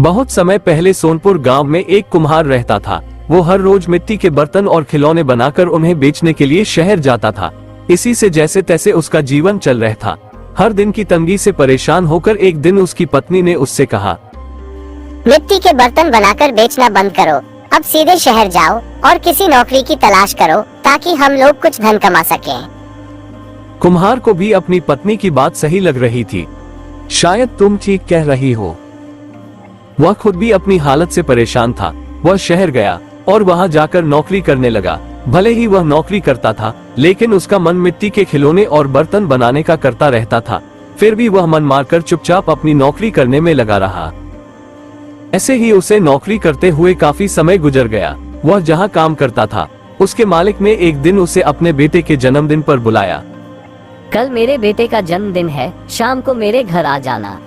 बहुत समय पहले सोनपुर गांव में एक कुम्हार रहता था। वो हर रोज मिट्टी के बर्तन और खिलौने बनाकर उन्हें बेचने के लिए शहर जाता था। इसी से जैसे तैसे उसका जीवन चल रहा था। हर दिन की तंगी से परेशान होकर एक दिन उसकी पत्नी ने उससे कहा, मिट्टी के बर्तन बनाकर बेचना बंद करो, अब सीधे शहर जाओ और किसी नौकरी की तलाश करो ताकि हम लोग कुछ धन कमा सकें। कुम्हार को भी अपनी पत्नी की बात सही लग रही थी। शायद तुम ठीक कह रही हो। वह खुद भी अपनी हालत से परेशान था। वह शहर गया और वहां जाकर नौकरी करने लगा। भले ही वह नौकरी करता था, लेकिन उसका मन मिट्टी के खिलौने और बर्तन बनाने का करता रहता था। फिर भी वह मन मारकर चुपचाप अपनी नौकरी करने में लगा रहा। ऐसे ही उसे नौकरी करते हुए काफी समय गुजर गया। वह जहां काम करता था, उसके मालिक ने एक दिन उसे अपने बेटे के जन्मदिन पर बुलाया। कल मेरे बेटे का जन्मदिन है, शाम को मेरे घर आ जाना।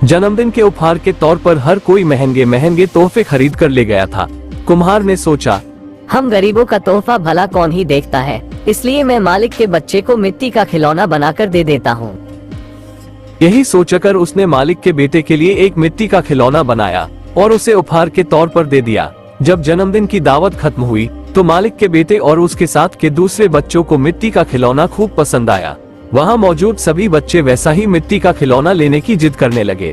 जन्मदिन के उपहार के तौर पर हर कोई महंगे महंगे तोहफे खरीद कर ले गया था। कुम्हार ने सोचा, हम गरीबों का तोहफा भला कौन ही देखता है, इसलिए मैं मालिक के बच्चे को मिट्टी का खिलौना बनाकर दे देता हूँ। यही सोचकर उसने मालिक के बेटे के लिए एक मिट्टी का खिलौना बनाया और उसे उपहार के तौर पर दे दिया। जब जन्मदिन की दावत खत्म हुई तो मालिक के बेटे और उसके साथ के दूसरे बच्चों को मिट्टी का खिलौना खूब पसंद आया। वहां मौजूद सभी बच्चे वैसा ही मिट्टी का खिलौना लेने की जिद करने लगे।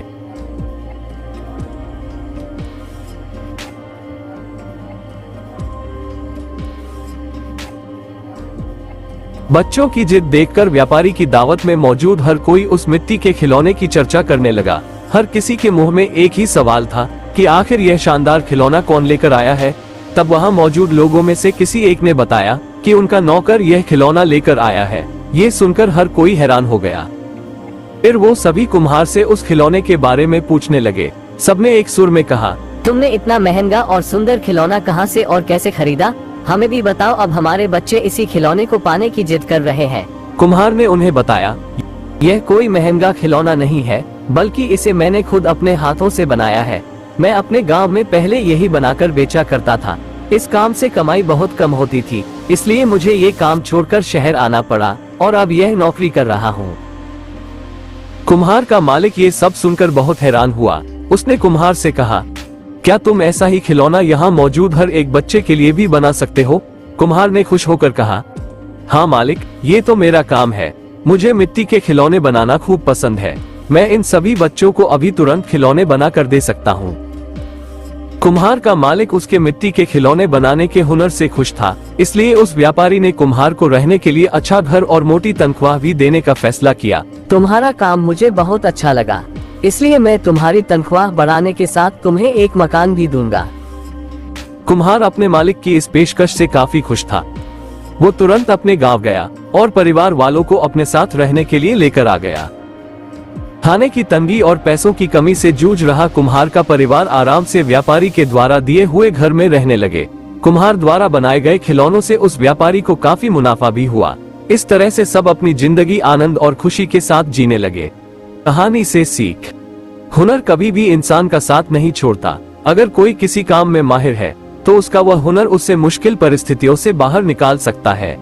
बच्चों की जिद देखकर व्यापारी की दावत में मौजूद हर कोई उस मिट्टी के खिलौने की चर्चा करने लगा। हर किसी के मुंह में एक ही सवाल था कि आखिर यह शानदार खिलौना कौन लेकर आया है। तब वहां मौजूद लोगों में से किसी एक ने बताया कि उनका नौकर यह खिलौना लेकर आया है। ये सुनकर हर कोई हैरान हो गया। फिर वो सभी कुम्हार से उस खिलौने के बारे में पूछने लगे। सबने एक सुर में कहा, तुमने इतना महंगा और सुंदर खिलौना कहाँ से और कैसे खरीदा? हमें भी बताओ, अब हमारे बच्चे इसी खिलौने को पाने की जिद कर रहे हैं। कुम्हार ने उन्हें बताया, यह कोई महंगा खिलौना नहीं है, बल्कि इसे मैंने खुद अपने हाथों से बनाया है। मैं अपने गांव में पहले यही बनाकर बेचा करता था। इस काम से कमाई बहुत कम होती थी, इसलिए मुझे ये काम छोड़कर शहर आना पड़ा और अब यह नौकरी कर रहा हूँ। कुम्हार का मालिक ये सब सुनकर बहुत हैरान हुआ। उसने कुम्हार से कहा, क्या तुम ऐसा ही खिलौना यहाँ मौजूद हर एक बच्चे के लिए भी बना सकते हो? कुम्हार ने खुश होकर कहा, हाँ मालिक, ये तो मेरा काम है। मुझे मिट्टी के खिलौने बनाना खूब पसंद है। मैं इन सभी बच्चों को अभी तुरंत खिलौने बना कर दे सकता हूँ। कुम्हार का मालिक उसके मिट्टी के खिलौने बनाने के हुनर से खुश था, इसलिए उस व्यापारी ने कुम्हार को रहने के लिए अच्छा घर और मोटी तनख्वाह भी देने का फैसला किया। तुम्हारा काम मुझे बहुत अच्छा लगा, इसलिए मैं तुम्हारी तनख्वाह बढ़ाने के साथ तुम्हें एक मकान भी दूंगा। कुम्हार अपने मालिक की इस पेशकश से काफी खुश था। वो तुरंत अपने गांव गया और परिवार वालों को अपने साथ रहने के लिए लेकर आ गया। खाने की तंगी और पैसों की कमी से जूझ रहा कुम्हार का परिवार आराम से व्यापारी के द्वारा दिए हुए घर में रहने लगे। कुम्हार द्वारा बनाए गए खिलौनों से उस व्यापारी को काफी मुनाफा भी हुआ। इस तरह से सब अपनी जिंदगी आनंद और खुशी के साथ जीने लगे। कहानी से सीख, हुनर कभी भी इंसान का साथ नहीं छोड़ता। अगर कोई किसी काम में माहिर है तो उसका वह हुनर उससे मुश्किल परिस्थितियों से बाहर निकाल सकता है।